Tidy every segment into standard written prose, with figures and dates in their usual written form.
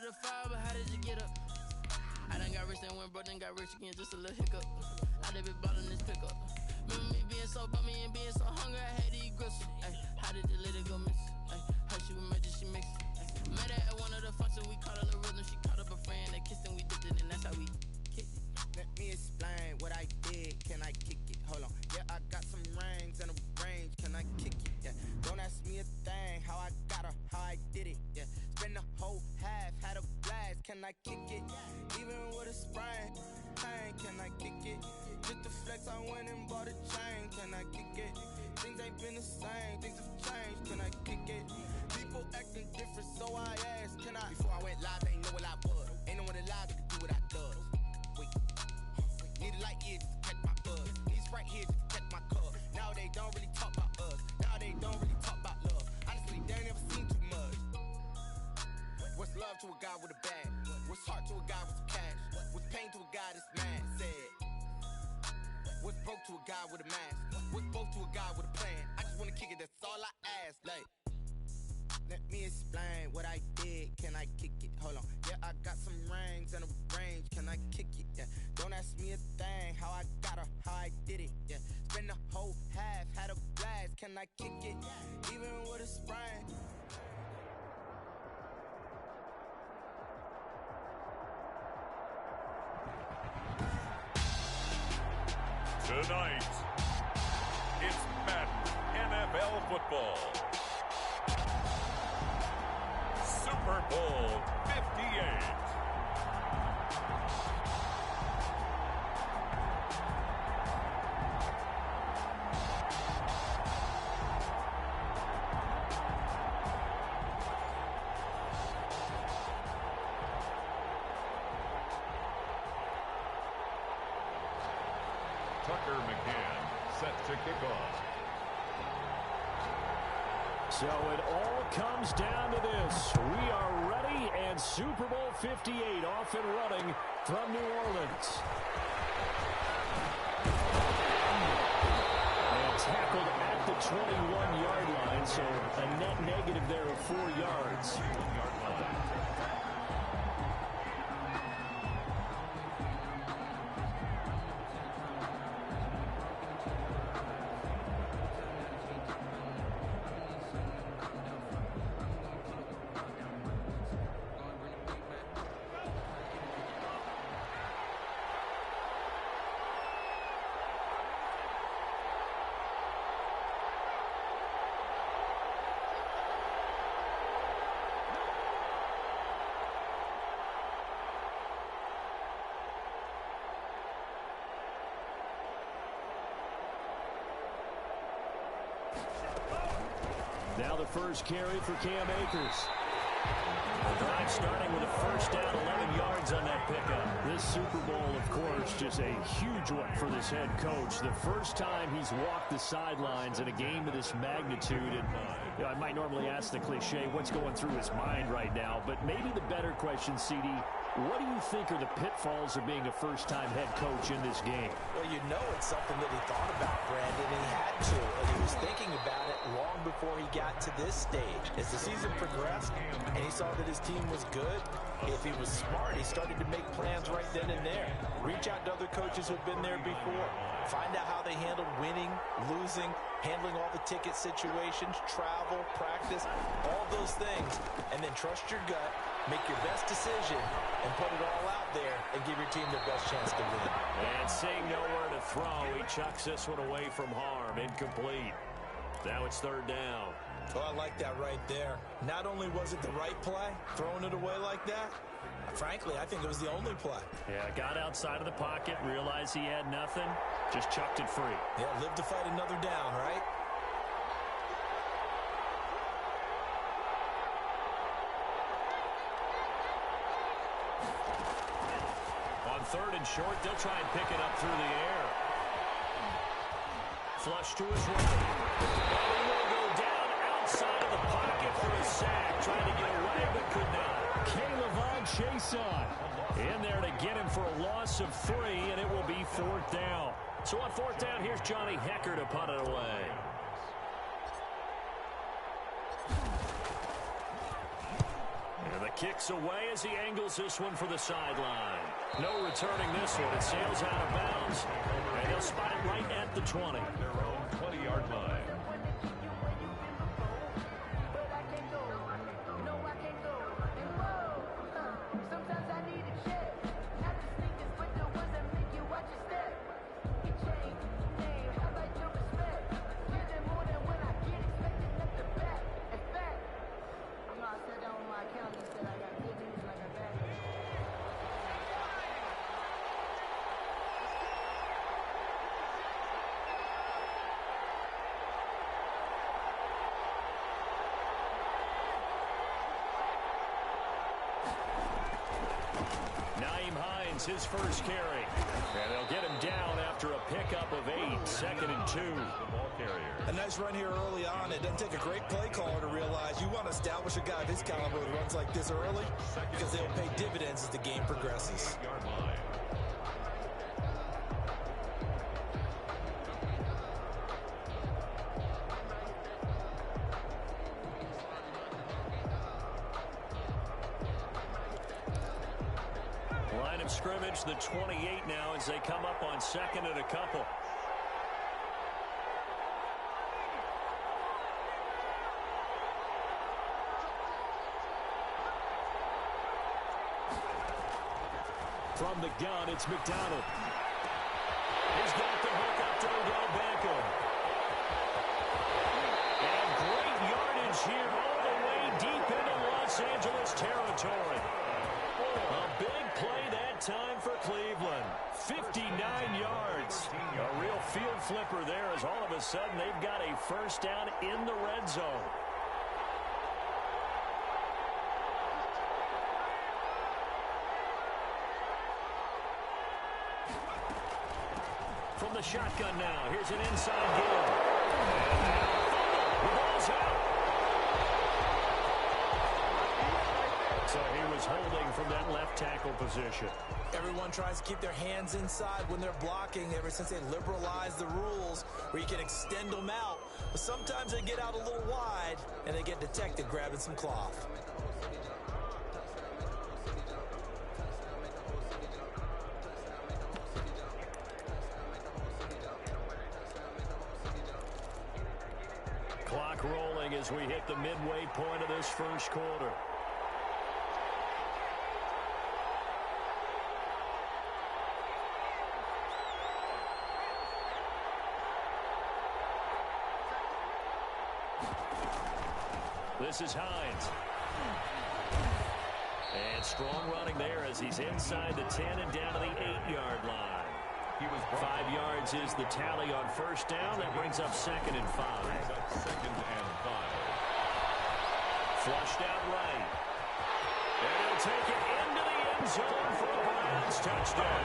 the fire, but how did you get up? I done got rich and went broke, then got rich again, just a little hiccup. I done been ballin' this pickup. Remember me being so bummy and being so hungry, I had to eat gristle. Ay, how did the lady go miss? Ay, her she was magic, she mixed. Met her at one of the functions, we caught a little rhythm. She caught up a friend, they kissed and we dipped it, and that's how we kicked it. Let me explain what I did, can I kick it? Hold on, yeah, I got some rings and a range, can I kick it? Yeah, don't ask me a thing, how I got her, how I did it. Yeah, spend the whole half, had a blast, can I kick it? Even with a sprain, pain, can I kick it? Just to flex, I went and bought a chain, can I kick it? Things ain't been the same, things have changed, can I kick it? People acting different, so I asked, can I? Before I went live, ain't know what I was. Ain't no one alive that could do what I does. Wait, need a light here just to catch my buzz. Need Sprite here just to catch my cup. Now they don't really talk about us. Now they don't really talk about love. Honestly, they ain't never seen too much. What's love to a guy with a bag? What's heart to a guy with some cash? What's pain to a guy that's mad? Said. What's broke to a guy with a mask? What's broke to a guy with a plan? I just wanna kick it, that's all I ask. Like, let me explain what I did, can I kick it? Hold on, yeah, I got some rings and a range, can I kick it? Yeah, don't ask me a thing, how I got her, how I did it. Yeah, spend the whole half, had a blast, can I kick it? Even with a sprain. Tonight, it's Madden NFL football. Super Bowl 58. Tucker McCann set to kick off. So it all comes down to this. We are ready, and Super Bowl 58 off and running from New Orleans. And tackled at the 21-yard line, so a net negative there of 4 yards. 1-yard line. Now the first carry for Cam Akers. The drive starting with a first down, 11 yards on that pickup. This Super Bowl, of course, just a huge one for this head coach. The first time he's walked the sidelines in a game of this magnitude. And I might normally ask the cliche, what's going through his mind right now? But maybe the better question, CD, what do you think are the pitfalls of being a first-time head coach in this game? Well, you know it's something that he thought about, Brandon. He had to, and he was thinking about it long before he got to this stage. As the season progressed and he saw that his team was good, if he was smart, he started to make plans right then and there. Reach out to other coaches who've been there before. Find out how they handled winning, losing, handling all the ticket situations, travel, practice, all those things. And then trust your gut, make your best decision, and put it all out there and give your team their best chance to win. And seeing nowhere to throw, he chucks this one away from harm. Incomplete. Now it's third down. Oh, I like that right there. Not only was it the right play, throwing it away like that, frankly, I think it was the only play. Yeah, got outside of the pocket, realized he had nothing, just chucked it free. Yeah, live to fight another down, right? On third and short, they'll try and pick it up through the air. Flush to his right. And he will go down outside of the pocket for a sack. Trying to get away, but could not. K'Lavon Chaisson in there to get him for a loss of 3, and it will be fourth down. So on fourth down, here's Johnny Hekker to punt it away. And the Kicks away as he angles this one for the sideline. No returning this one. It sails out of bounds, and they'll spot it right at the 20. Their own 20-yard line. His first carry. And they'll get him down after a pickup of 8, 2nd and 2. A nice run here early on. It doesn't take a great play caller to realize you want to establish a guy of his caliber who runs like this early because they'll pay dividends as the game progresses. Scrimmage, the 28 now as they come up on 2nd and a couple. From the gun, it's McDonald. He's got the hook up to Odell Beckham. And great yardage here all the way deep into Los Angeles territory. A big play that time for Cleveland. 59 yards. A real field flipper there as all of a sudden they've got a first down in the red zone. From the shotgun now, here's an inside gill. The ball's out. So he was holding from that left tackle position. Everyone tries to keep their hands inside when they're blocking ever since they liberalized the rules where you can extend them out. But sometimes they get out a little wide and they get detected grabbing some cloth. Clock rolling as we hit the midway point of this first quarter. This is Hines. And strong running there as he's inside the 10 and down to the 8-yard line. 5 yards is the tally on first down. That brings up 2nd and 5. Flushed out right. And he'll take it into the end zone for a Browns touchdown.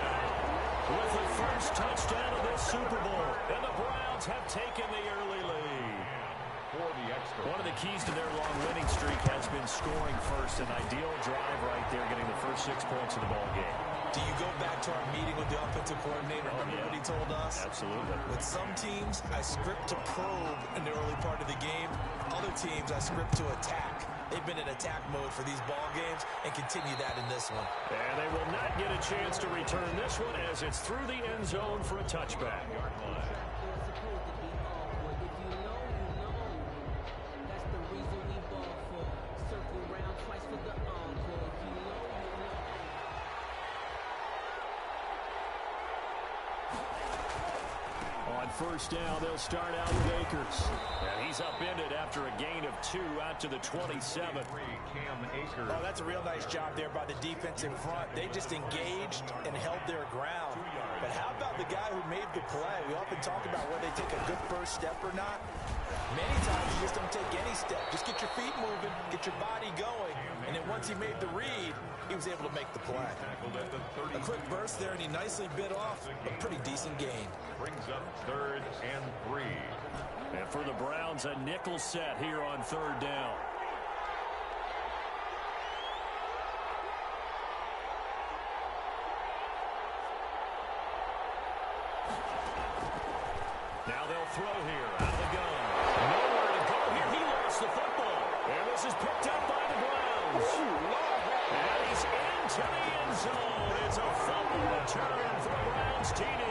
With the first touchdown of this Super Bowl. And the Browns have taken the early lead. One of the keys to their long winning streak has been scoring first. An ideal drive right there, getting the first 6 points of the ball game. Do you go back to our meeting with the offensive coordinator? Remember what he told us? Absolutely. With some teams, I script to probe in the early part of the game. Other teams, I script to attack. They've been in attack mode for these ball games and continue that in this one. And they will not get a chance to return this one as it's through the end zone for a touchback. First down, they'll start out with Akers. And he's upended after a gain of 2 out to the 27. Oh, that's a real nice job there by the defense in front. They just engaged and held their ground. But how about the guy who made the play? We often talk about whether they take a good first step or not. Many times you just don't take any step. Just get your feet moving, get your body going. And then once he made the read, he was able to make the play. A quick burst there, and he nicely bit off a pretty decent gain. Brings up 3rd and 3. And for the Browns, a nickel set here on 3rd down. Now they'll throw here out of the gun. Nowhere to go here. He lost the football. And this is picked up by the Browns. And he's into the end zone. It's a fumble return for the Browns TD.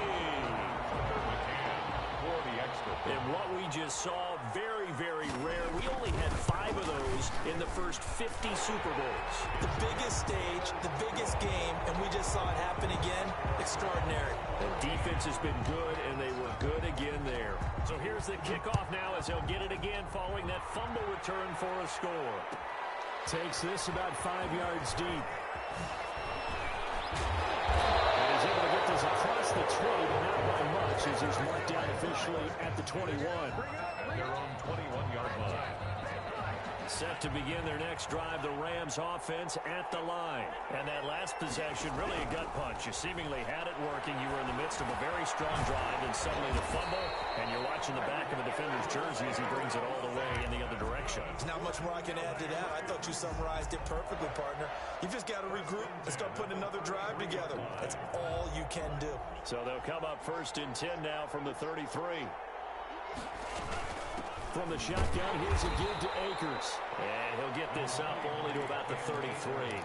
And what we just saw, very, very rare. We only had 5 of those in the first 50 Super Bowls. The biggest stage, the biggest game, and we just saw it happen again. Extraordinary. The defense has been good, and they were good again there. So here's the kickoff now as they'll get it again following that fumble return for a score. Takes this about 5 yards deep. He's able to get this across the 20, but not by much as he's marked down officially at the 21. Their own 21-yard line. Set to begin their next drive, the Rams offense at the line. And that last possession, really a gut punch. You seemingly had it working. You were in the midst of a very strong drive, and suddenly the fumble, and you're watching the back of a defender's jersey as he brings it all the way in the other direction. There's not much more I can add to that. I thought you summarized it perfectly, partner. You just got to regroup and start putting another drive together. That's all you can do. So they'll come up 1st and 10 now from the 33. From the shotgun, here's a give to Akers. And he'll get this up only to about the 33.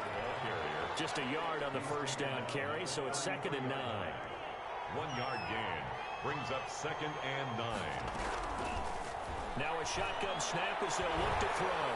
Just a yard on the first down carry, so it's 2nd and 9. 1-yard gain brings up 2nd and 9. Now a shotgun snap as they'll look to throw.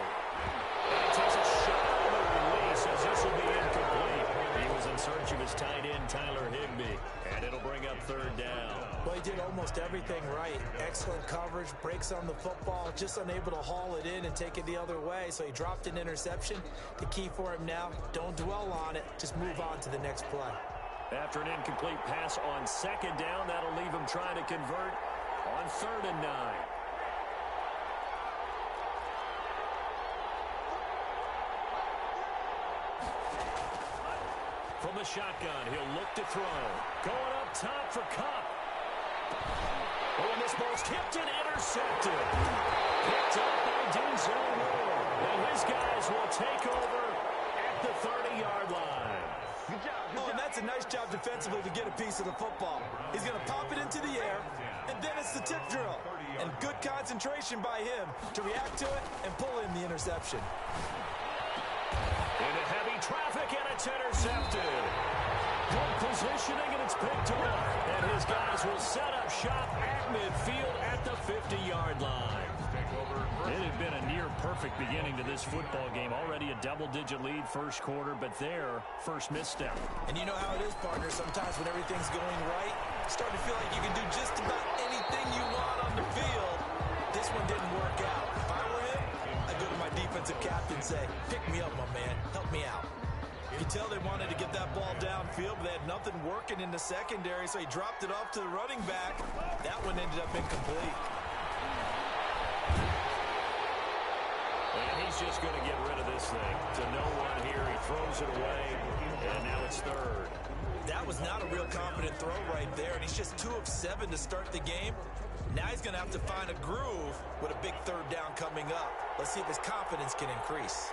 And he takes a shot on the release as this will be incomplete. He was in search of his tight end, Tyler Higbee. And it'll bring up 3rd down. Well, he did almost everything right. Excellent coverage, breaks on the football, just unable to haul it in and take it the other way. So he dropped an interception. The key for him now, don't dwell on it. Just move on to the next play. After an incomplete pass on 2nd down, that'll leave him trying to convert on 3rd and 9. From the shotgun, he'll look to throw. Going up top for Kupp. Oh, and this ball's tipped and intercepted. Picked up by Denzel Ward. And his guys will take over at the 30-yard line. Oh, and that's a nice job defensively to get a piece of the football. He's going to pop it into the air, and then it's the tip drill. And good concentration by him to react to it and pull in the interception. Into heavy traffic, and it's intercepted. Good positioning, and it's picked off. And his guys will set up shop at midfield at the 50-yard line. It had been a near-perfect beginning to this football game. Already a double-digit lead first quarter, but their first misstep. And you know how it is, partner. Sometimes when everything's going right, you start to feel like you can do just about anything you want on the field. This one didn't work out. If I were him, I'd go to my defensive captain and say, pick me up, my man. Help me out. You can tell they wanted to get that ball downfield, but they had nothing working in the secondary, so he dropped it off to the running back. That one ended up incomplete. And he's just going to get rid of this thing. To no one here. He throws it away, and now it's 3rd. That was not a real confident throw right there, and he's just 2 of 7 to start the game. Now he's going to have to find a groove with a big 3rd down coming up. Let's see if his confidence can increase.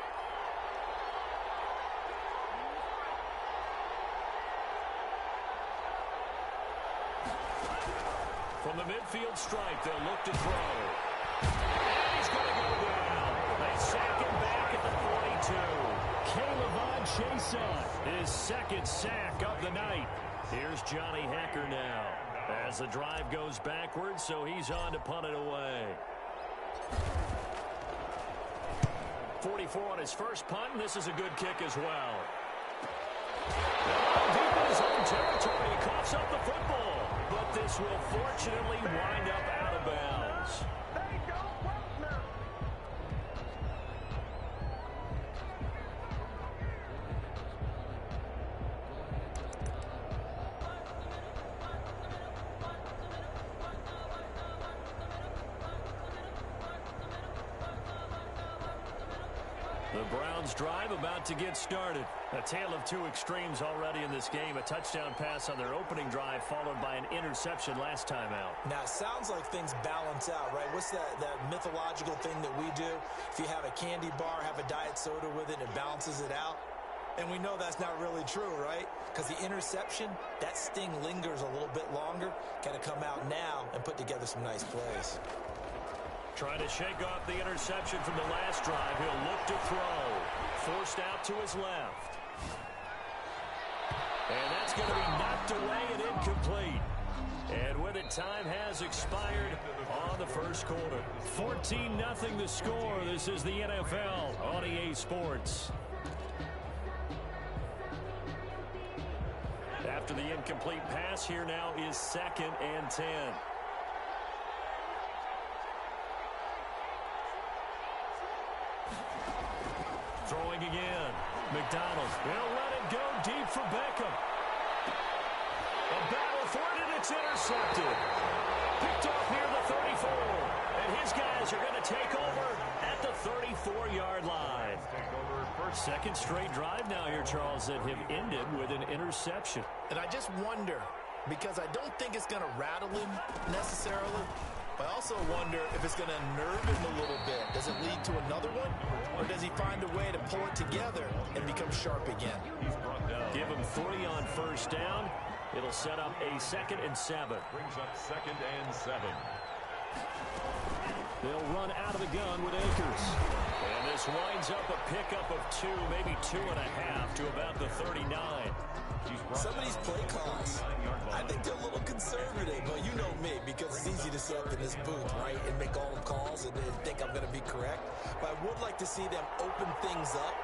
From the midfield stripe, they'll look to throw. And he's going to go down. They sack him back at the 42. Caleb Chason, his 2nd sack of the night. Here's Johnny Hekker now as the drive goes backwards, so he's on to punt it away. 44 on his first punt, and this is a good kick as well. Deep in his own territory, he coughs up the football, but this will fortunately wind up out of bounds. The Browns drive about to get started. A tale of 2 extremes already in this game. A touchdown pass on their opening drive followed by an interception last time out. Now, it sounds like things balance out, right? What's that mythological thing that we do? If you have a candy bar, have a diet soda with it, and it balances it out. And we know that's not really true, right? Because the interception, that sting lingers a little bit longer. Got to come out now and put together some nice plays. Trying to shake off the interception from the last drive. He'll look to throw. Forced out to his left. And that's going to be knocked away and incomplete. And with it, time has expired on the first quarter. 14-0 the score. This is the NFL on EA Sports. After the incomplete pass, here now is 2nd and 10. Throwing again. McDonald will let it go deep for Beckham. A battle for it, and it's intercepted. Picked off near the 34. And his guys are going to take over at the 34-yard line. Second straight drive now here, Charles, that have ended with an interception. And I just wonder, because I don't think it's going to rattle him necessarily, but I also wonder if it's going to nerve him a little bit. Does it lead to another one? Or does he find a way to pull it together and become sharp again? Give him 3 on first down. It'll set up a 2nd and 7. Brings up 2nd and 7. They'll run out of the gun with Akers. And this winds up a pickup of 2, maybe 2.5 to about the 39. Some of these play calls, I think they're a little conservative. But you know me, because it's easy to sit up in this booth, right, and make all the calls and then think I'm going to be correct. But I would like to see them open things up,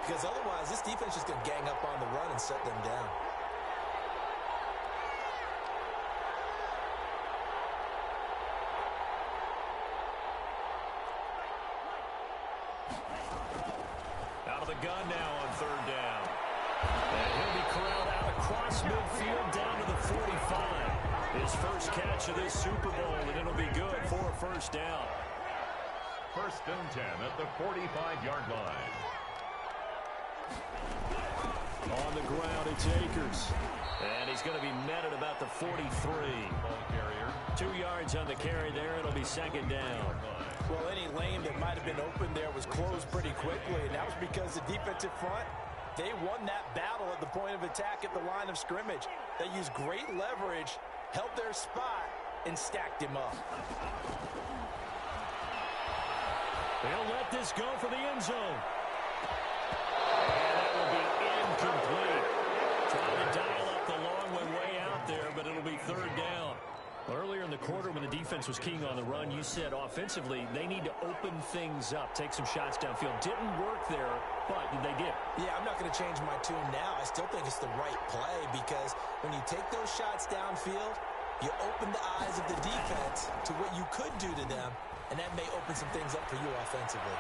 because otherwise this defense is just going to gang up on the run and shut them down. Out of the gun now on 3rd down. And he'll be corralled out across midfield down to the 45. His first catch of this Super Bowl, and it'll be good for a first down. 1st and 10 at the 45-yard line. On the ground, it's Akers. And he's going to be met at about the 43. Ball carrier. 2 yards on the carry there. It'll be 2nd down. Well, any lane that might have been open there was closed pretty quickly, and that was because the defensive front, they won that battle at the point of attack at the line of scrimmage. They used great leverage, held their spot, and stacked him up. They'll let this go for the end zone. And that will be incomplete. Trying to dial up the long way out there, but it'll be 3rd down. Earlier in the quarter when the defense was keying on the run, you said offensively they need to open things up, take some shots downfield. Didn't work there, but they did. Yeah, I'm not going to change my tune now. I still think it's the right play, because when you take those shots downfield, you open the eyes of the defense to what you could do to them, and that may open some things up for you offensively.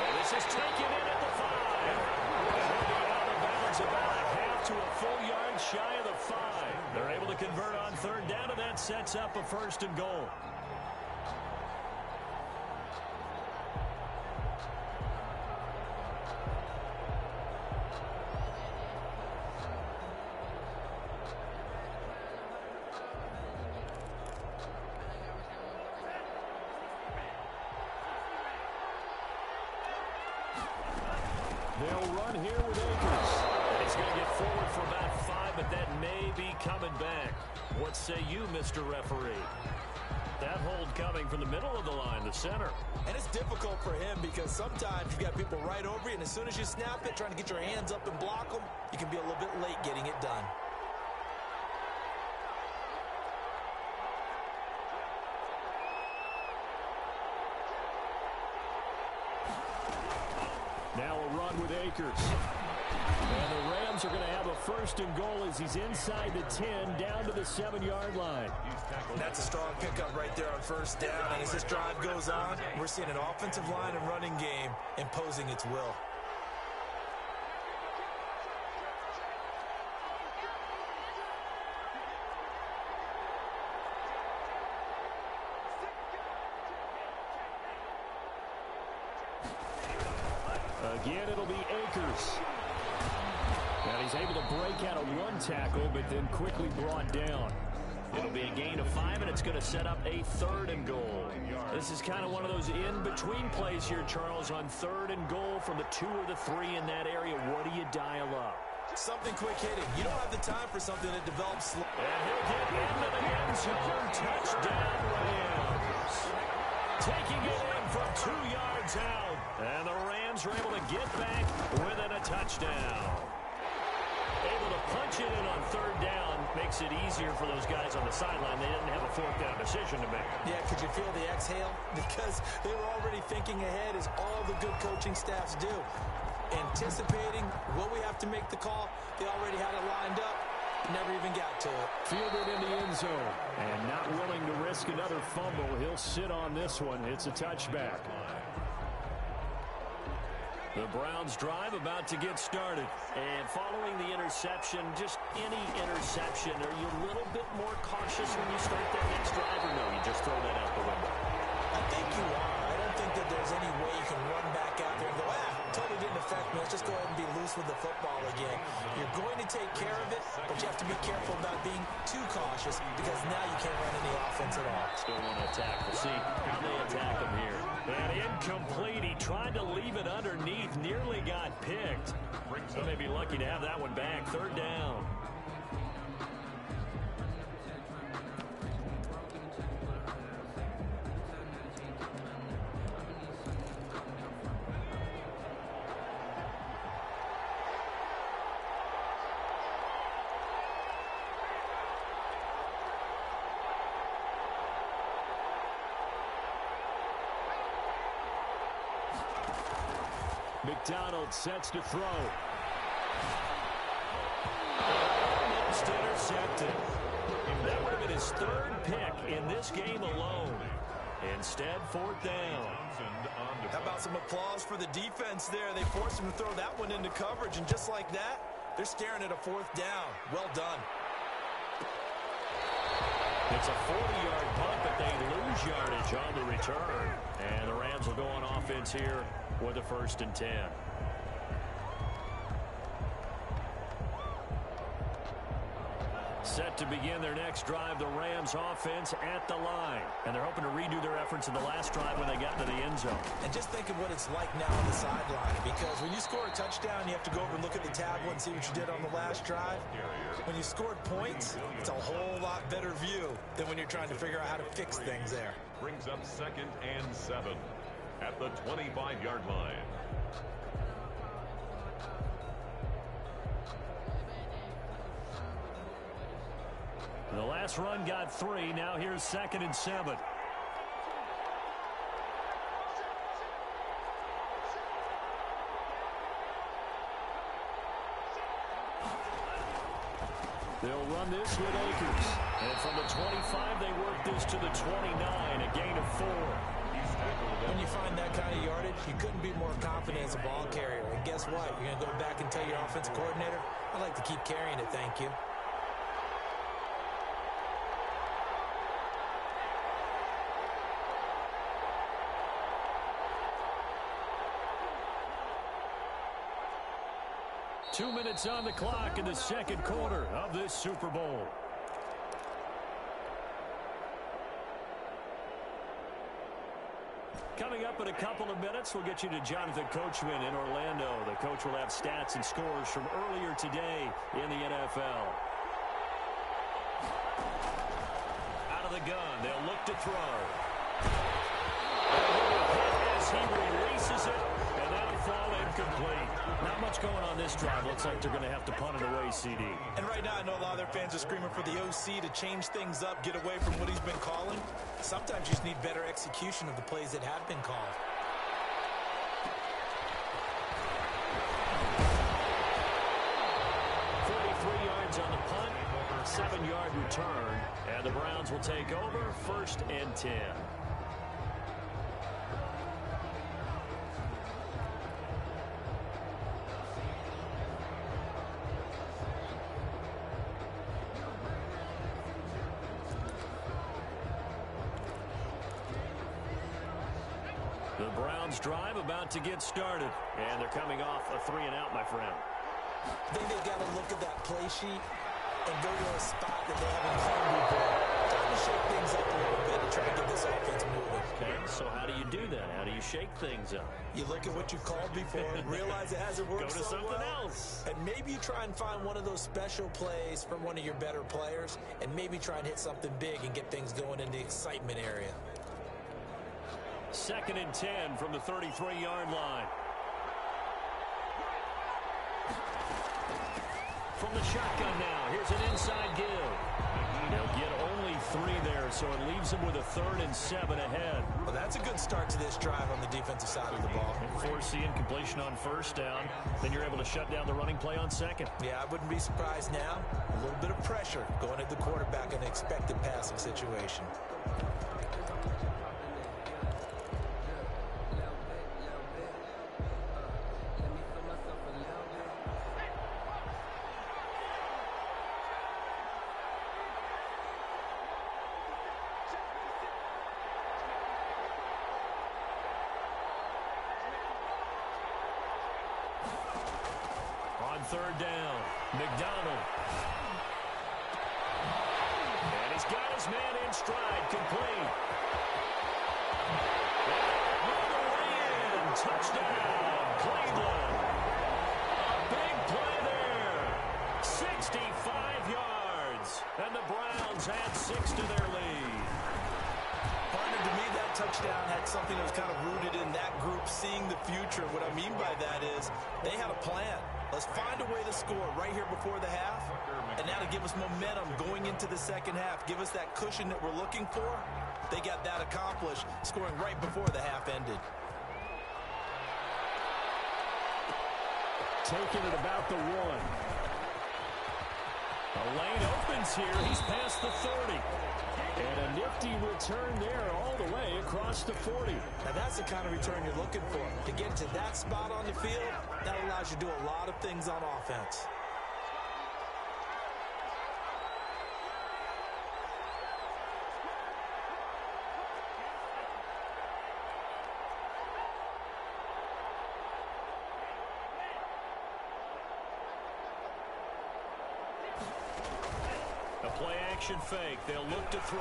And this is taken in at the 5. And he'll be out of bounds about a half to a full yard shy of the 5. They're able to convert on 3rd down, and that sets up a 1st and goal. They'll run here with Akers. And he's going to get forward for about 5, but that may be coming back. What say you, Mr. Referee? That hold coming from the middle of the line, the center. And it's difficult for him because sometimes you've got people right over you, and as soon as you snap it, trying to get your hands up and block them, you can be a little bit late getting it done. Now a run with Akers. And the Rams are going to have a 1st and goal as he's inside the 10, down to the 7-yard line. That's a strong pickup right there on 1st down. And as this drive goes on, we're seeing an offensive line and running game imposing its will. Again, it'll be Akers. And he's able to break out of 1 tackle, but then quickly brought down. It'll be a gain of 5, and it's going to set up a 3rd and goal. This is kind of one of those in-between plays here, Charles, on 3rd and goal from the 2 or the 3 in that area. What do you dial up? Something quick hitting. You don't have the time for something that develops slow. And he'll get into the end zone. Touchdown, Rams. taking it in from 2 yards out. And the Rams are able to get back within a touchdown. Able to punch it in on 3rd down. Makes it easier for those guys on the sideline. They didn't have a 4th down decision to make. Yeah, could you feel the exhale? Because they were already thinking ahead, as all the good coaching staffs do. Anticipating what we have to make the call. They already had it lined up. Never even got to it. Fielded in the end zone. And not willing to risk another fumble. He'll sit on this one. It's a touchback. The Browns drive about to get started. And following the interception, just any interception, are you a little bit more cautious when you start that next drive, or no, you just throw that out the window? I think you are. I don't think that there's any way you can run back out there and go, totally didn't affect me. Let's just go ahead and be loose with the football again. You're going to take care of it, but you have to be careful about being too cautious, because now you can't run any offense at all. Still want to attack. We'll see how they attack him here. And incomplete. He tried to leave it underneath. Nearly got picked. So may be lucky to have that one back. 3rd down. McDonald sets to throw. Almost intercepted. That would have been his 3rd pick in this game alone. Instead, 4th down. How about some applause for the defense there? They forced him to throw that one into coverage, and just like that, they're staring at a 4th down. Well done. It's a 40-yard punt, but they lose yardage on the return. And the Rams will go on offense here with a 1st and 10. Set to begin their next drive, the Rams offense at the line. And they're hoping to redo their efforts in the last drive when they got to the end zone. And just think of what it's like now on the sideline, because when you score a touchdown, you have to go over and look at the tablet and see what you did on the last drive. When you scored points, it's a whole lot better view than when you're trying to figure out how to fix things there. Brings up 2nd and 7 at the 25-yard line. The last run got 3. Now here's 2nd and 7. They'll run this with Akers. And from the 25, they work this to the 29, a gain of 4. When you find that kind of yardage, you couldn't be more confident as a ball carrier. And guess what? You're going to go back and tell your offensive coordinator, I'd like to keep carrying it, thank you. Two minutes on the clock in the 2nd quarter of this Super Bowl. Coming up in a couple of minutes, we'll get you to Jonathan Coachman in Orlando. The coach will have stats and scores from earlier today in the NFL. Out of the gun, they'll look to throw. As he releases it, and that'll fall incomplete. Not much going on this drive. Looks like they're going to have to punt it away, CD. And right now, I know a lot of their fans are screaming for the OC to change things up, get away from what he's been calling. Sometimes you just need better execution of the plays that have been called. On the punt, 7-yard return, and the Browns will take over 1st and 10. The Browns drive about to get started, and they're coming off a 3-and-out, my friend. I think they've got to look at that play sheet and go to a spot that they haven't called before. Trying to shake things up a little bit and try to get this offense moving. Okay, so how do you do that? How do you shake things up? You look at what you called before, realize it hasn't worked Go to so something well, else. and maybe you try and find one of those special plays from one of your better players, and maybe try and hit something big and get things going in the excitement area. 2nd and 10 from the 33-yard line. From the shotgun now, here's an inside give. They'll get only 3 there, so it leaves them with a 3rd and 7 ahead. Well, that's a good start to this drive on the defensive side of the ball. And force the incompletion on 1st down, then you're able to shut down the running play on 2nd. Yeah, I wouldn't be surprised now. A little bit of pressure going at the quarterback in an expected passing situation. On 3rd down, McDonald. And he's got his man in stride, complete. All the way in, touchdown, Cleveland. A big play there, 65 yards. And the Browns add 6 to their lead. Partner, to me, that touchdown had something that was kind of rooted in that group seeing the future. What I mean by that is they had a plan. Let's find a way to score right here before the half. And now to give us momentum going into the 2nd half, give us that cushion that we're looking for. They got that accomplished, scoring right before the half ended. Taking it about the 1. A lane opens here. He's past the 30. And a nifty return there all the way across the 40. Now that's the kind of return you're looking for. To get to that spot on the field, that allows you to do a lot of things on offense. Play-action fake. They'll look to throw.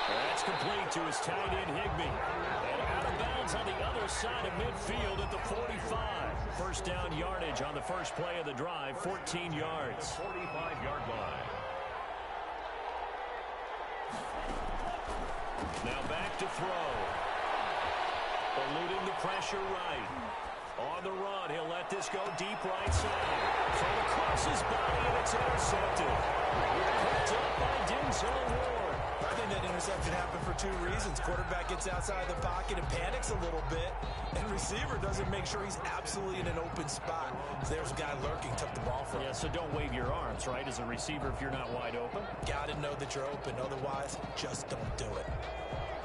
That's complete to his tight end, Higbee. And out of bounds on the other side of midfield at the 45. 1st down yardage on the first play of the drive, 14 yards. 45-yard line. Now back to throw. Eluding the pressure right. On the run, he'll let this go deep right side. Throw across his body, and it's intercepted. Picked up by Denzel Ward. I think that interception happened for 2 reasons. Quarterback gets outside the pocket and panics a little bit, and receiver doesn't make sure he's absolutely in an open spot. There's a guy lurking, took the ball from him. Yeah, so don't wave your arms, right, as a receiver if you're not wide open. Got to know that you're open. Otherwise, just don't do it.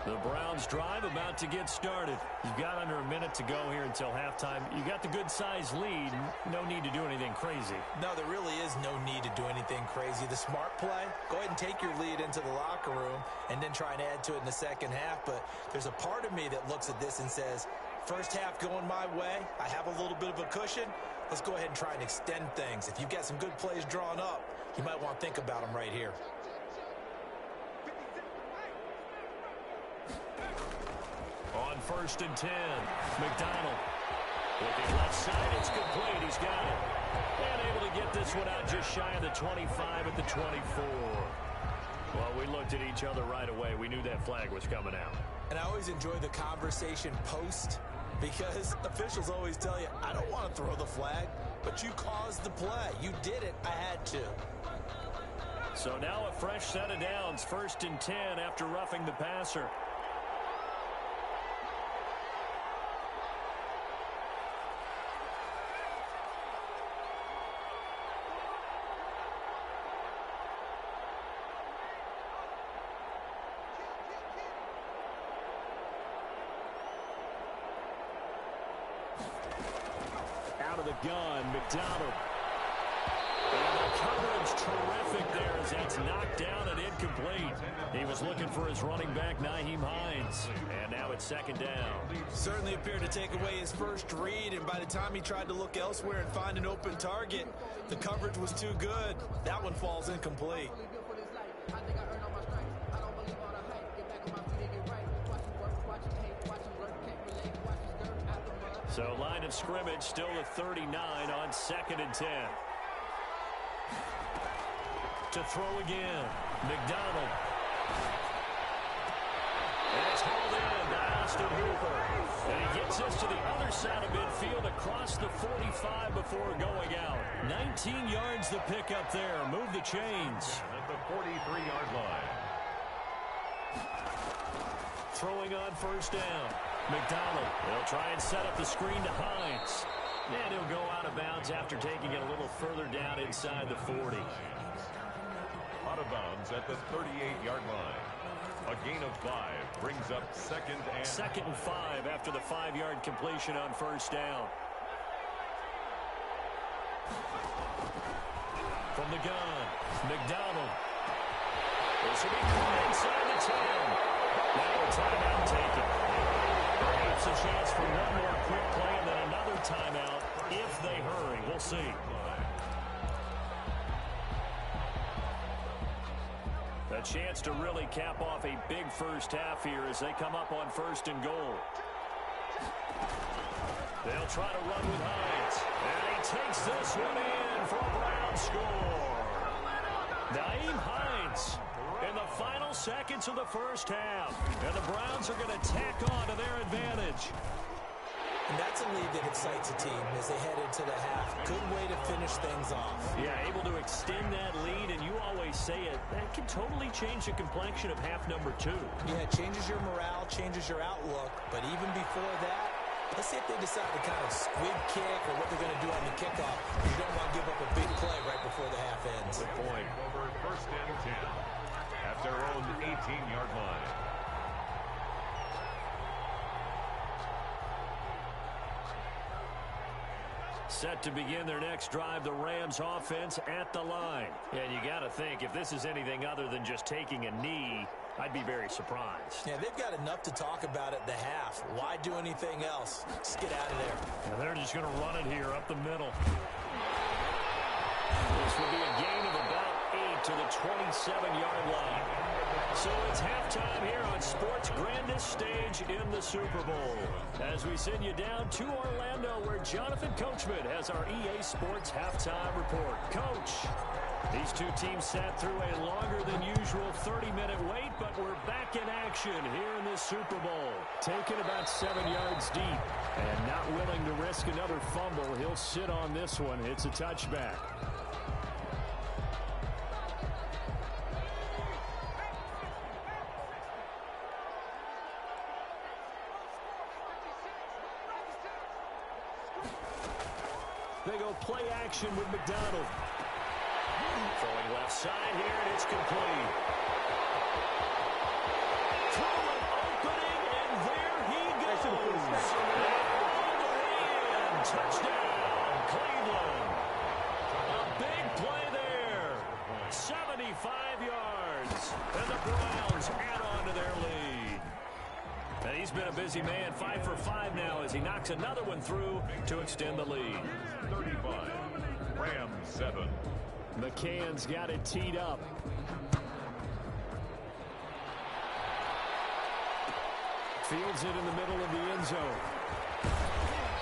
The Browns drive about to get started. You've got under a minute to go here until halftime. You got the good-sized lead. No need to do anything crazy. No, there really is no need to do anything crazy. The smart play, go ahead and take your lead into the locker room and then try and add to it in the 2nd half. But there's a part of me that looks at this and says, 1st half going my way. I have a little bit of a cushion. Let's go ahead and try and extend things. If you've got some good plays drawn up, you might want to think about them right here. On 1st and 10, McDonald. Looking left side, it's complete. He's got it. And able to get this one out just shy of the 25 at the 24. Well, we looked at each other right away. We knew that flag was coming out. And I always enjoy the conversation post because officials always tell you, I don't want to throw the flag, but you caused the play. You did it. I had to. So now a fresh set of downs. 1st and 10 after roughing the passer. Out of the gun, McDonald. And the coverage terrific there as that's knocked down and incomplete. He was looking for his running back, Nyheim Hines. And now it's 2nd down. Certainly appeared to take away his first read, and by the time he tried to look elsewhere and find an open target, the coverage was too good. That one falls incomplete. So line of scrimmage still at 39 on 2nd and 10. To throw again, McDonald. And it's hauled in by Austin Hooper. And he gets us to the other side of midfield across the 45 before going out. 19 yards to pick up there. Move the chains. At the 43-yard line. Throwing on first down. McDonald will try and set up the screen to Hines. And he'll go out of bounds after taking it a little further down inside the 40. Out of bounds at the 38-yard line. A gain of 5 brings up second and 5 after the 5-yard completion on first down. From the gun, McDonald. This will be caught inside the 10. Now a timeout taken. Perhaps a chance for one more quick play and then another timeout if they hurry. We'll see. A chance to really cap off a big first half here as they come up on first and goal. They'll try to run with Hines. And he takes this one in for a Brown score. Nyheim Hines in the final seconds of the first half. And the Browns are going to tack on to their advantage. And that's a lead that excites a team as they head into the half. Good way to finish things off. Yeah, able to extend that lead, and you always say it, that can totally change the complexion of half number 2. Yeah, it changes your morale, changes your outlook. But even before that, let's see if they decide to kind of squib kick or what they're going to do on the kickoff. You don't want to give up a big play right before the half ends. Good point. Over first and 10 at their own 18-yard line. Set to begin their next drive, the Rams offense at the line. And you got to think, if this is anything other than just taking a knee, I'd be very surprised. Yeah, they've got enough to talk about at the half. Why do anything else? Just get out of there. And they're just going to run it here up the middle. This will be a gain of about 8 to the 27-yard line. So it's halftime here on sports' grandest stage in the Super Bowl. As we send you down to Orlando, where Jonathan Coachman has our EA Sports halftime report. Coach, these two teams sat through a longer than usual 30-minute wait, but we're back in action here in the Super Bowl. Taken about 7 yards deep and not willing to risk another fumble. He'll sit on this one. It's a touchback. They go play action with McDonald. Throwing left side here, and it's complete. Through an opening, and there he goes. All the way in. Touchdown, Cleveland. A big play there. 75 yards. And the Browns add on to their lead. And he's been a busy man, 5 for 5 now as he knocks another one through to extend the lead. 35, Rams 7. McCann's got it teed up. Fields it in the middle of the end zone.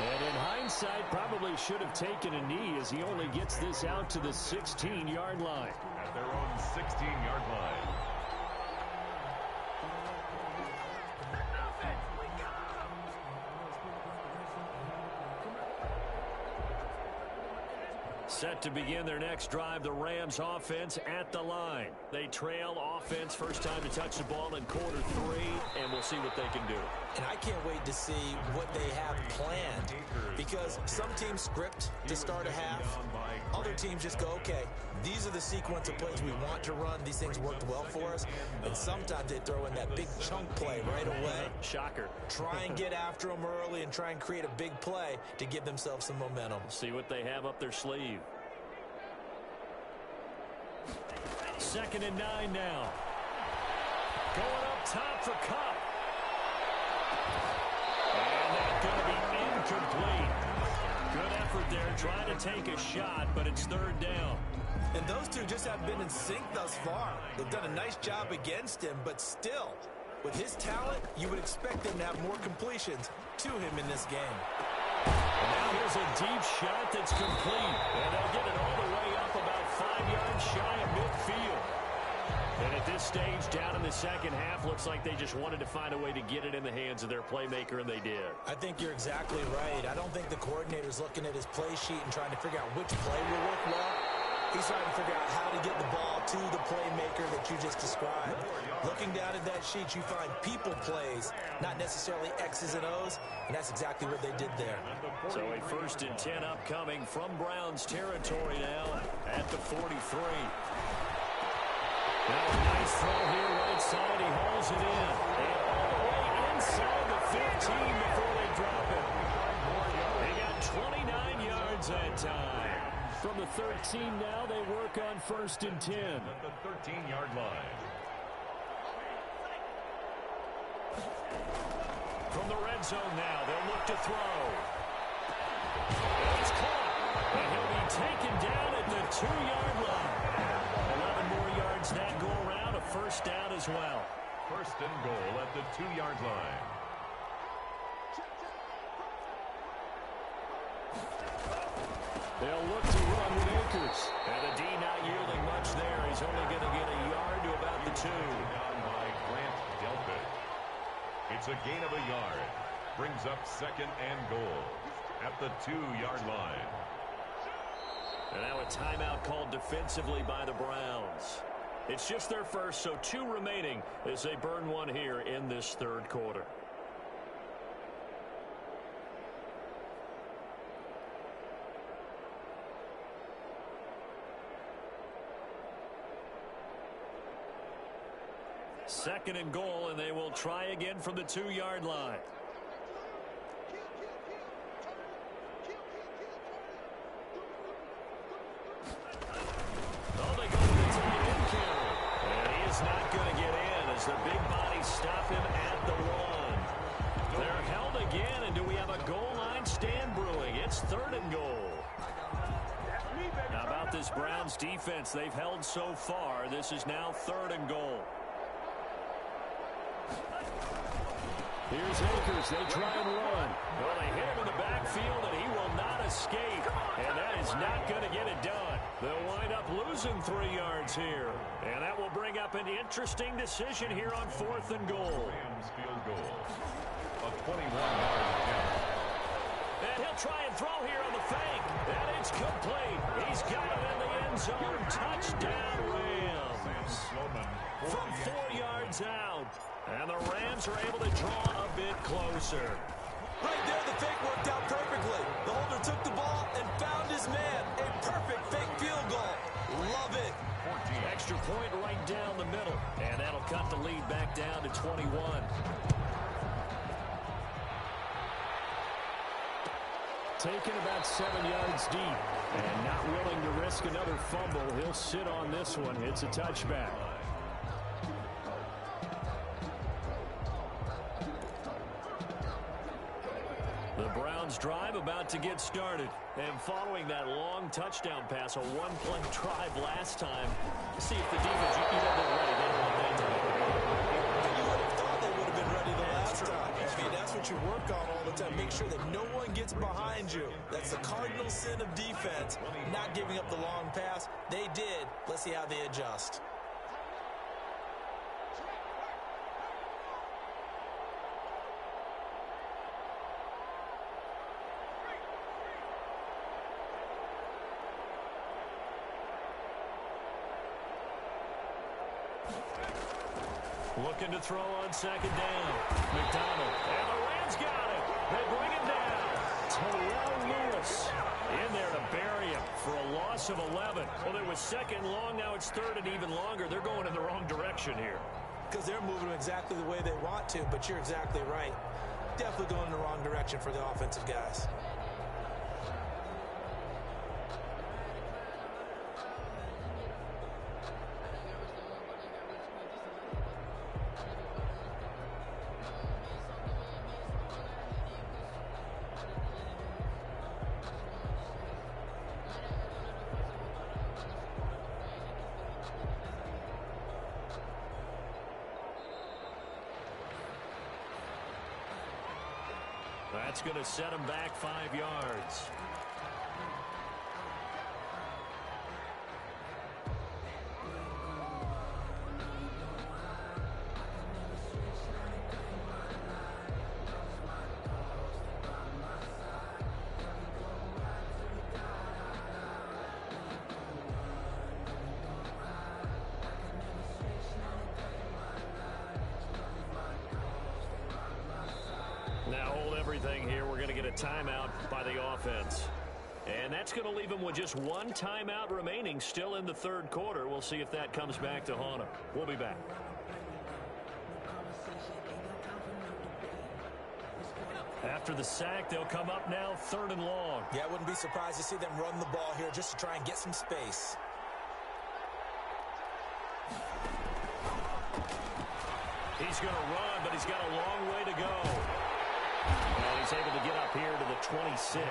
And in hindsight, probably should have taken a knee as he only gets this out to the 16-yard line. At their own 16-yard line. Set to begin their next drive, the Rams offense at the line. They trail offense, first time to touch the ball in quarter 3, and we'll see what they can do. And I can't wait to see what they have planned, because some teams script to start a half. Other teams just go, okay, these are the sequence of plays we want to run. These things worked well for us. And sometimes they throw in that big chunk play right away. Shocker. Try and get after them early and try and create a big play to give themselves some momentum. See what they have up their sleeve. 2nd and 9 now. Going up top for Cup. And that's going to be incomplete. Good effort there, trying to take a shot, but it's 3rd down. And those two just haven't been in sync thus far. They've done a nice job against him, but still, with his talent, you would expect him to have more completions to him in this game. And now here's a deep shot that's complete. And they'll get it all the way up about 5 yards shy of midfield. And at this this stage, down in the second half, looks like they just wanted to find a way to get it in the hands of their playmaker, and they did. I think you're exactly right. I don't think the coordinator's looking at his play sheet and trying to figure out which play will work well. He's trying to figure out how to get the ball to the playmaker that you just described. Looking down at that sheet, you find people plays, not necessarily X's and O's, and that's exactly what they did there. So a 1st and 10 upcoming from Browns territory now at the 43. Now a nice throw here right side. He hauls it in. And all the way inside the 15 before they drop it. They got 29 yards that time. From the 13 now, they work on 1st and 10. At the 13-yard line. From the red zone now, they'll look to throw. It's caught. And he'll be taken down at the 2-yard line. 11 more yards that go around, a 1st down as well. 1st and goal at the 2-yard line. They'll look to run with Akers. And the D not yielding much there. He's only going to get a yard to about the 2. Down by Grant Delpit. It's a gain of a yard. Brings up 2nd and goal at the 2-yard line. And now a timeout called defensively by the Browns. It's just their first, so 2 remaining as they burn one here in this 3rd quarter. Second and goal, and they will try again from the 2-yard line. Oh, they go to the tight end carry. And he is not going to get in as the big bodies stop him at the 1. They're held again, and do we have a goal line stand brewing? It's 3rd and goal. Now about this Browns defense they've held so far, this is now 3rd and goal. Here's Akers. They try and run. Well, they hit him in the backfield, and he will not escape. And that is not going to get it done. They'll wind up losing 3 yards here. And that will bring up an interesting decision here on 4th and goal. Rams field goal. A 21-yard attempt. And he'll try and throw here on the fake. And it's complete. He's got it in the end zone. Touchdown, Rams. From 4 yards out. And the Rams are able to draw a bit closer. Right there, the fake worked out perfectly. The holder took the ball and found his man. A perfect fake field goal. Love it. 14. Extra point right down the middle. And that'll cut the lead back down to 21. Taken about 7 yards deep. And not willing to risk another fumble. He'll sit on this one. It's a touchback. The Browns drive about to get started. And following that long touchdown pass, a 1-play drive last time, see if the defense, they're ready. They don't want that to happen. You would have thought they would have been ready the last time. I mean, that's what you work on all the time. Make sure that no one gets behind you. That's the cardinal sin of defense, not giving up the long pass. They did. Let's see how they adjust. Looking to throw on 2nd down. McDonald. And the Rams got it. They bring him down. Terrell Lewis in there to bury him for a loss of 11. Well, it was 2nd long. Now it's 3rd and even longer. They're going in the wrong direction here. Because they're moving exactly the way they want to, but you're exactly right. Definitely going in the wrong direction for the offensive guys. That's going to set him back 5 yards. everything here, we're going to get a timeout by the offense. And that's going to leave them with just one timeout remaining still in the third quarter. We'll see if that comes back to haunt them. We'll be back. After the sack, they'll come up now 3rd and long. Yeah, I wouldn't be surprised to see them run the ball here just to try and get some space. He's going to run, but he's got a long way to go. And he's able to get up here to the 26.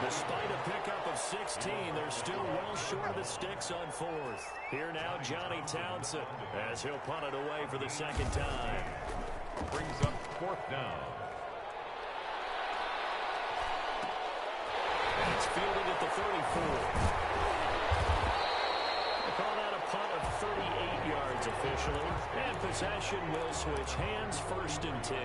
Despite a pickup of 16, they're still well short of the sticks on 4th. Here now, Johnny Townsend, as he'll punt it away for the second time. Brings up 4th down. And it's fielded at the 34. They call that a punt of 38 yards officially. And possession will switch hands, 1st and 10.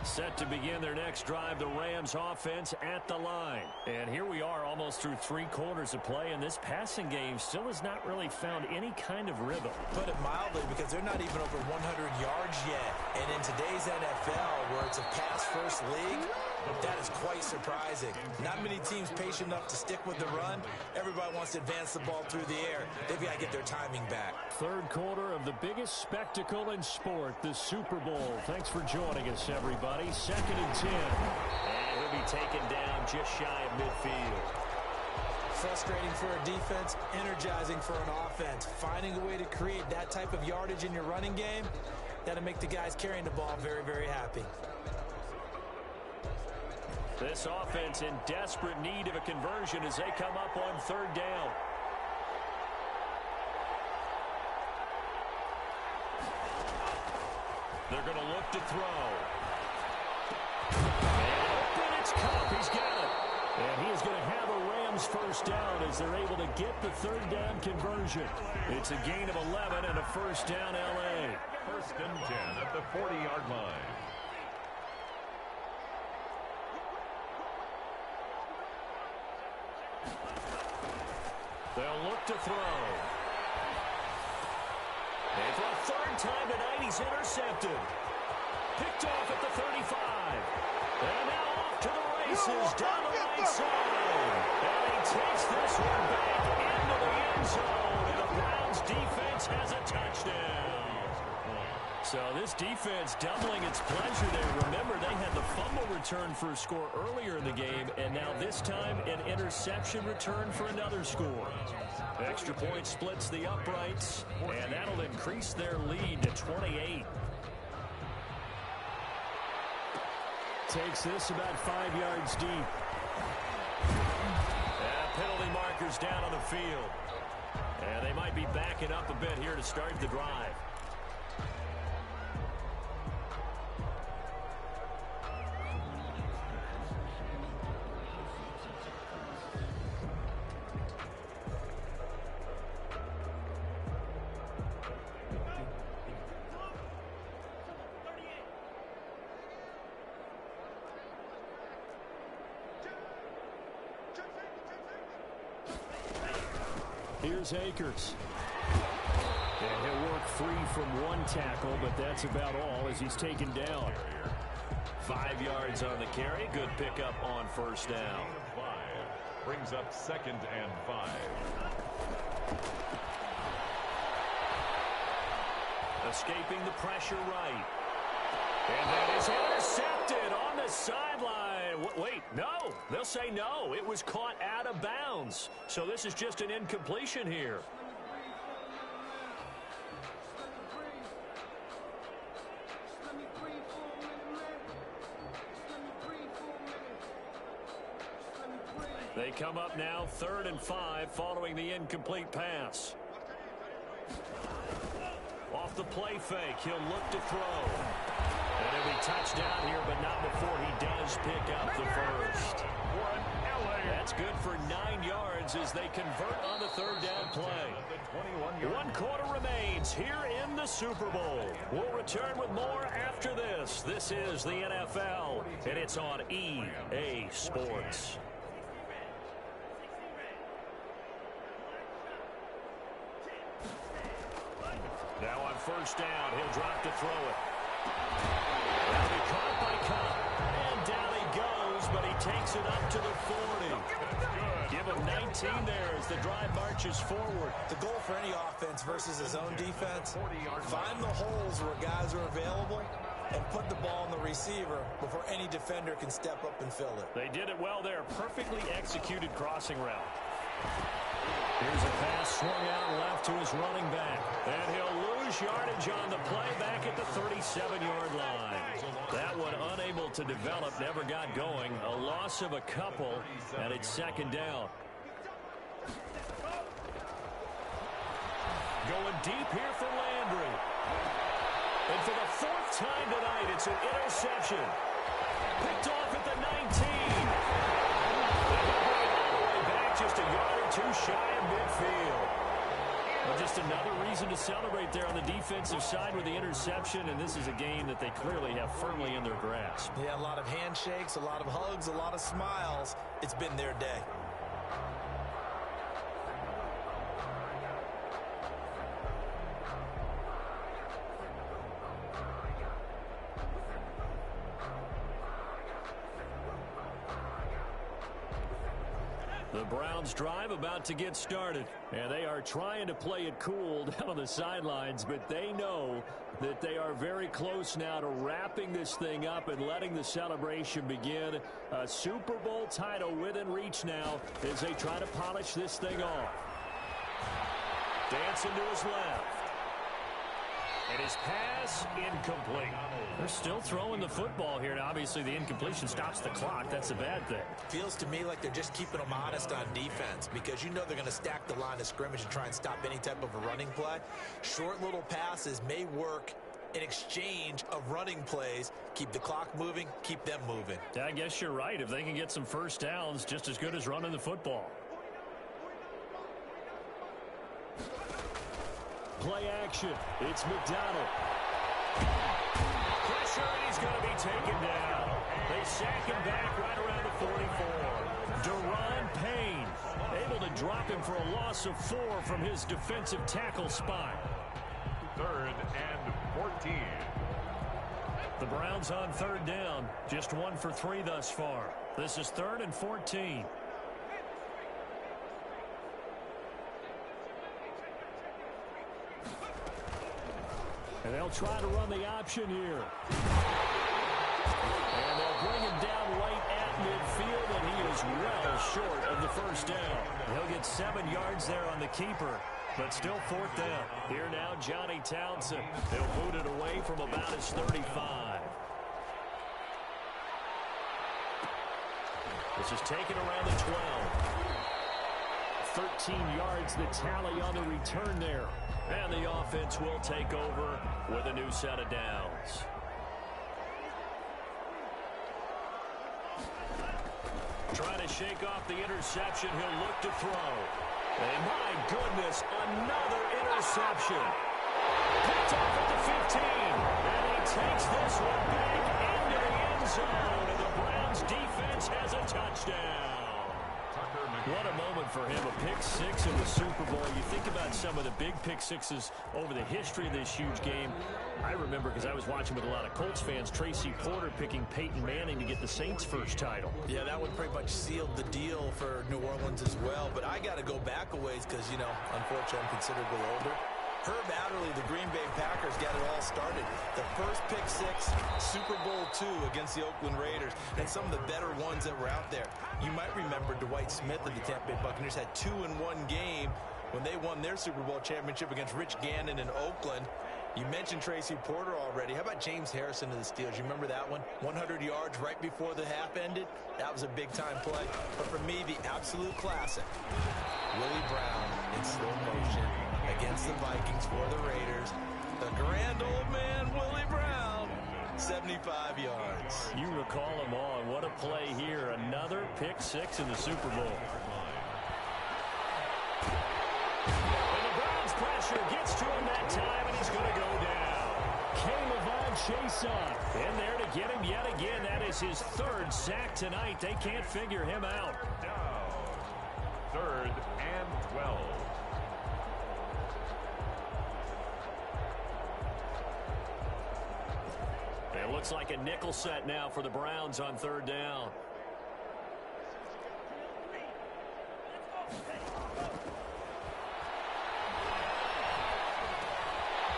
Set to begin their next drive, the Rams offense at the line. And here we are almost through 3 quarters of play, and this passing game still has not really found any kind of rhythm. Put it mildly, because they're not even over 100 yards yet. And in today's NFL, where it's a pass-first league, that is quite surprising. Not many teams patient enough to stick with the run. Everybody wants to advance the ball through the air. They've got to get their timing back. Third quarter of the biggest spectacle in sport, the Super Bowl. Thanks for joining us, everybody. 2nd and 10. And he'll be taken down just shy of midfield. Frustrating for a defense, energizing for an offense. Finding a way to create that type of yardage in your running game, that'll make the guys carrying the ball very, very happy. This offense in desperate need of a conversion as they come up on 3rd down. They're going to look to throw. And open, it's Cup. He's got it. And he is going to have a Rams 1st down as they're able to get the 3rd down conversion. It's a gain of 11 and a 1st down L.A. 1st and 10 at the 40-yard line. They'll look to throw. And for a 3rd time tonight, he's intercepted. Picked off at the 35. And now off to the races down the right side. And he takes this one back into the end zone. And the Browns defense has a touchdown. So this defense doubling its pleasure there. Remember, they had the fumble return for a score earlier in the game, and now this time an interception return for another score. Extra point splits the uprights, and that'll increase their lead to 28. Takes this about 5 yards deep. And penalty markers down on the field. And they might be backing up a bit here to start the drive. Here's Akers. And he'll work free from one tackle, but that's about all as he's taken down. 5 yards on the carry. Good pickup on 1st down. 5 brings up 2nd and 5. Escaping the pressure right. And that is intercepted on the sideline. Wait, no. They'll say no. It was caught out of bounds. So this is just an incompletion here. They come up now 3rd and 5 following the incomplete pass. Off the play fake, he'll look to throw. And he'll be touched down here, but not before he does pick up the 1st. That's good for 9 yards as they convert on the 3rd down play. 1 quarter remains here in the Super Bowl. We'll return with more after this. This is the NFL, and it's on EA Sports. Now on 1st down, he'll drop to throw it. That'll be Takes it up to the 40. Give him 19 there as the drive marches forward. The goal for any offense versus his own defense, find the holes where guys are available and put the ball on the receiver before any defender can step up and fill it. They did it well there. Perfectly executed crossing route. Here's a pass swung out left to his running back. And he'll lose yardage on the play back at the 37-yard line. That one unable to develop, never got going. A loss of a couple, and it's second down. Going deep here for Landry. And for the fourth time tonight, it's an interception. Picked off at the 19. All the way back, just a yard or two shy of midfield. Well, just another reason to celebrate there on the defensive side with the interception, and this is a game that they clearly have firmly in their grasp. Yeah, a lot of handshakes, a lot of hugs, a lot of smiles. It's been their day. The Browns drive about to get started, and they are trying to play it cool down on the sidelines, but they know that they are very close now to wrapping this thing up and letting the celebration begin. A Super Bowl title within reach now as they try to polish this thing off. Dancing to his left. And his pass incomplete. They're still throwing the football here. Now, obviously, the incompletion stops the clock. That's a bad thing. Feels to me like they're just keeping them honest on defense because you know they're going to stack the line of scrimmage and try and stop any type of a running play. Short little passes may work in exchange of running plays. Keep the clock moving, keep them moving. I guess you're right. If they can get some first downs, just as good as running the football. Play action. It's McDonald. Pressure, and he's going to be taken down. They sack him back right around the 44. Deron Payne able to drop him for a loss of 4 from his defensive tackle spot. 3rd and 14. The Browns on 3rd down. Just 1 for 3 thus far. This is 3rd and 14. And they'll try to run the option here. And they'll bring him down right at midfield, and he is well short of the first down. He'll get 7 yards there on the keeper, but still 4th down. Here now, Johnny Townsend. They'll boot it away from about his 35. This is taken around the 12. 13 yards the tally on the return there. And the offense will take over with a new set of downs. Trying to shake off the interception. He'll look to throw. And my goodness, another interception. Picked off at the 15. And he takes this one back into the end zone. And the Browns defense has a touchdown. What a moment for him, a pick-6 in the Super Bowl. You think about some of the big pick-6s over the history of this huge game. I remember, because I was watching with a lot of Colts fans, Tracy Porter picking Peyton Manning to get the Saints' first title. Yeah, that one pretty much sealed the deal for New Orleans as well. But I got to go back a ways because, you know, unfortunately I'm considerably older. Herb Adderley, the Green Bay Packers, got it all started. The first pick-6, Super Bowl II against the Oakland Raiders, and some of the better ones that were out there. You might remember Dwight Smith of the Tampa Bay Buccaneers had 2 in one game when they won their Super Bowl championship against Rich Gannon in Oakland. You mentioned Tracy Porter already. How about James Harrison of the Steelers? You remember that one? 100 yards right before the half ended? That was a big-time play. But for me, the absolute classic, Willie Brown in slow motion against the Vikings for the Raiders. The grand old man, Willie Brown, 75 yards. You recall them all. What a play here. Another pick-6 in the Super Bowl. And the Browns pressure gets to him that time, and he's going to go down. K'Lavon Chaisson in there to get him yet again. That is his 3rd sack tonight. They can't figure him out. Down. 3rd and 12. It looks like a nickel set now for the Browns on 3rd down.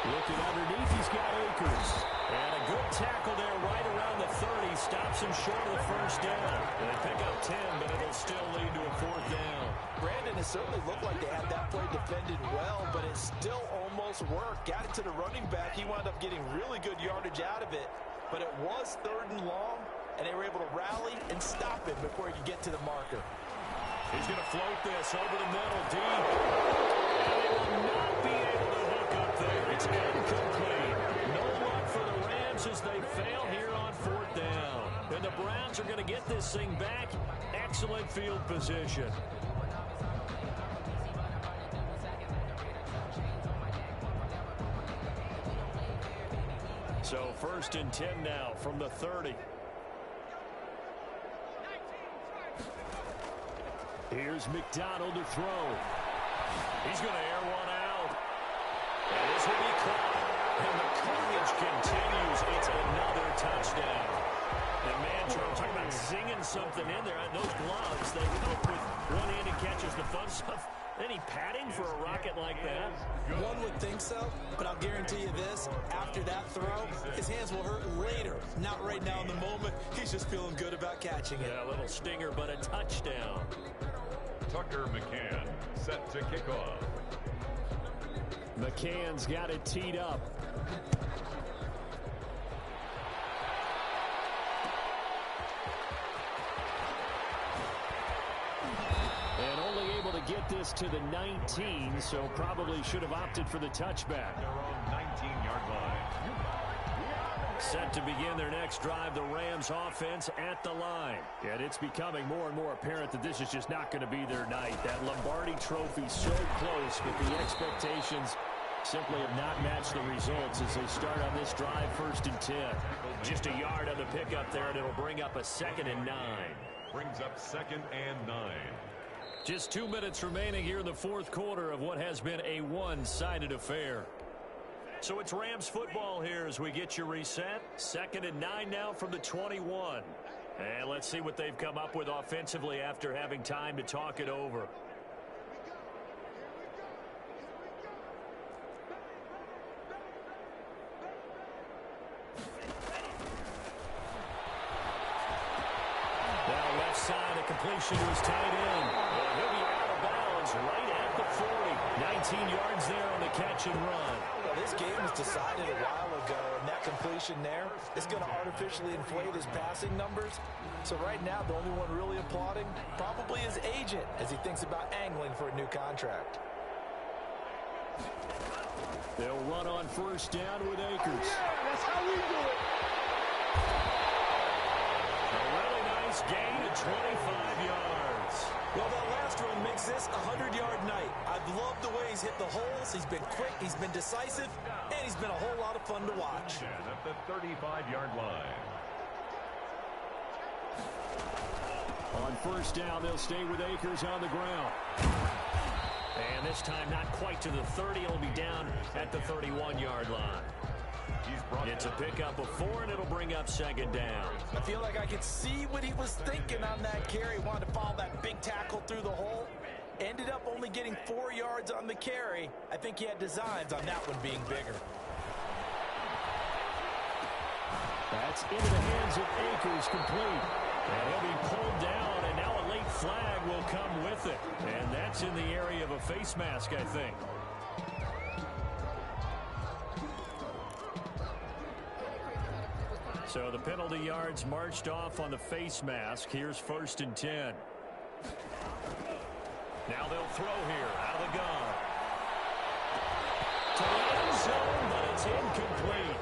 Looking underneath, he's got Akers. And a good tackle there right around the 30. Stops him short of the first down. And they pick up 10, but it'll still lead to a fourth down. Brandon, it certainly looked like they had that play defended well, but it still almost worked. Got it to the running back. He wound up getting really good yardage out of it. But it was 3rd and long, and they were able to rally and stop him before he could get to the marker. He's going to float this over the middle, deep. And they will not be able to hook up there. It's incomplete. No luck for the Rams as they fail here on 4th down. And the Browns are going to get this thing back. Excellent field position. So 1st and 10 now from the 30. Here's McDonald to throw. He's going to air one out. And this will be caught. And the carnage continues. It's another touchdown. And man, Charles, talking about zinging something in there. Those gloves, they help with one-handed catches, the fun stuff. Any padding for a rocket like that? One would think so, but I'll guarantee you this. After that throw, his hands will hurt later. Not right now in the moment. He's just feeling good about catching it. Yeah, a little stinger, but a touchdown. Tucker McCann set to kick off. McCann's got it teed up. And only able to get this to the 19, so probably should have opted for the touchback. Their own 19-yard line. Set to begin their next drive, the Rams offense at the line. And it's becoming more and more apparent that this is just not going to be their night. That Lombardi trophy so close, but the expectations simply have not matched the results as they start on this drive 1st and 10. Just a yard on the pickup there, and it'll bring up a 2nd and 9. Brings up 2nd and 9. Just 2 minutes remaining here in the 4th quarter of what has been a one-sided affair. So it's Rams football here as we get you reset. 2nd and 9 now from the 21. And let's see what they've come up with offensively after having time to talk it over. Now left side, a completion to his tight end. And he'll be out of bounds right at the 40. 19 yards there on the catch and run. Well, this game was decided a while ago, and that completion there is going to artificially inflate his passing numbers. So right now, the only one really applauding probably his agent as he thinks about angling for a new contract. They'll run on 1st down with Akers. Yeah, that's how we do it. A really nice gain of 25 yards. Well, that last run makes this a 100-yard night. I've loved the way he's hit the holes. He's been quick, he's been decisive, and he's been a whole lot of fun to watch. At the 35-yard line. On 1st down, they'll stay with Akers on the ground. And this time not quite to the 30. It'll be down at the 31-yard line. It's a pickup of 4, and it'll bring up 2nd down. I feel like I could see what he was thinking on that carry. He wanted to follow that big tackle through the hole. Ended up only getting 4 yards on the carry. I think he had designs on that one being bigger. That's into the hands of Akers, complete. And he'll be pulled down, and now a late flag will come with it. And that's in the area of a face mask, I think. So the penalty yards marched off on the face mask. Here's 1st and 10. Now they'll throw here out of the gun. To the end zone, but it's incomplete.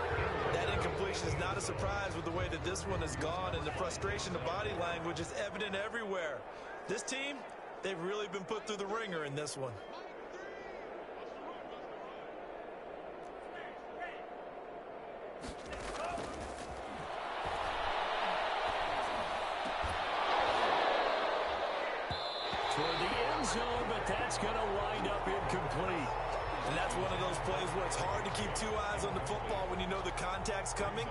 That incompletion is not a surprise with the way that this one has gone, and the frustration of body language is evident everywhere. This team, they've really been put through the ringer in this one. Toward the end zone, but that's going to wind up incomplete. And that's one of those plays where it's hard to keep 2 eyes on the football when you know the contact's coming,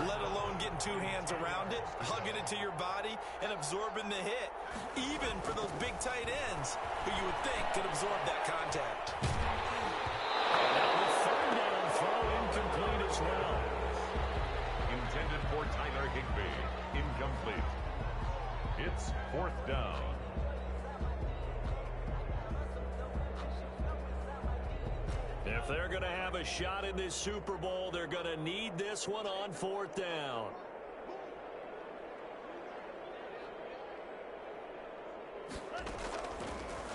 let alone getting 2 hands around it, hugging it to your body, and absorbing the hit, even for those big tight ends who you would think could absorb that contact. Now the 3rd down throw down. If they're going to have a shot in this Super Bowl, they're going to need this one on 4th down.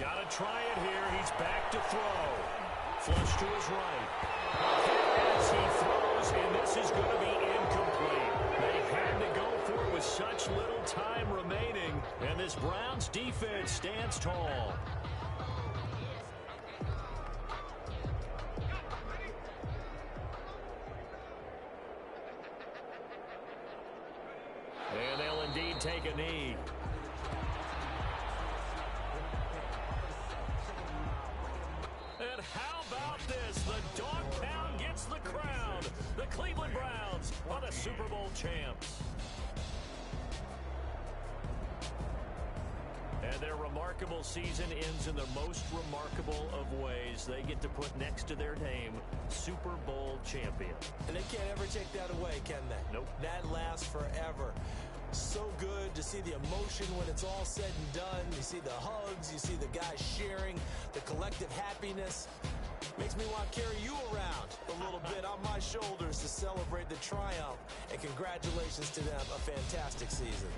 Got to try it here. He's back to throw. Flush to his right. As he throws, and this is going to be incomplete. They had to go for it with such little time remaining, and this Browns defense stands tall. And they'll indeed take a knee. And how about this? The dog pound gets the crown. The Cleveland Browns are the Super Bowl champs. And their remarkable season ends in the most remarkable of ways. They get to put next to their name, Super Bowl champion. And they can't ever take that away, can they? Nope. That lasts forever. So good to see the emotion when it's all said and done. You see the hugs, you see the guys sharing, the collective happiness. Makes me want to carry you around a little bit on my shoulders to celebrate the triumph. And congratulations to them, a fantastic season.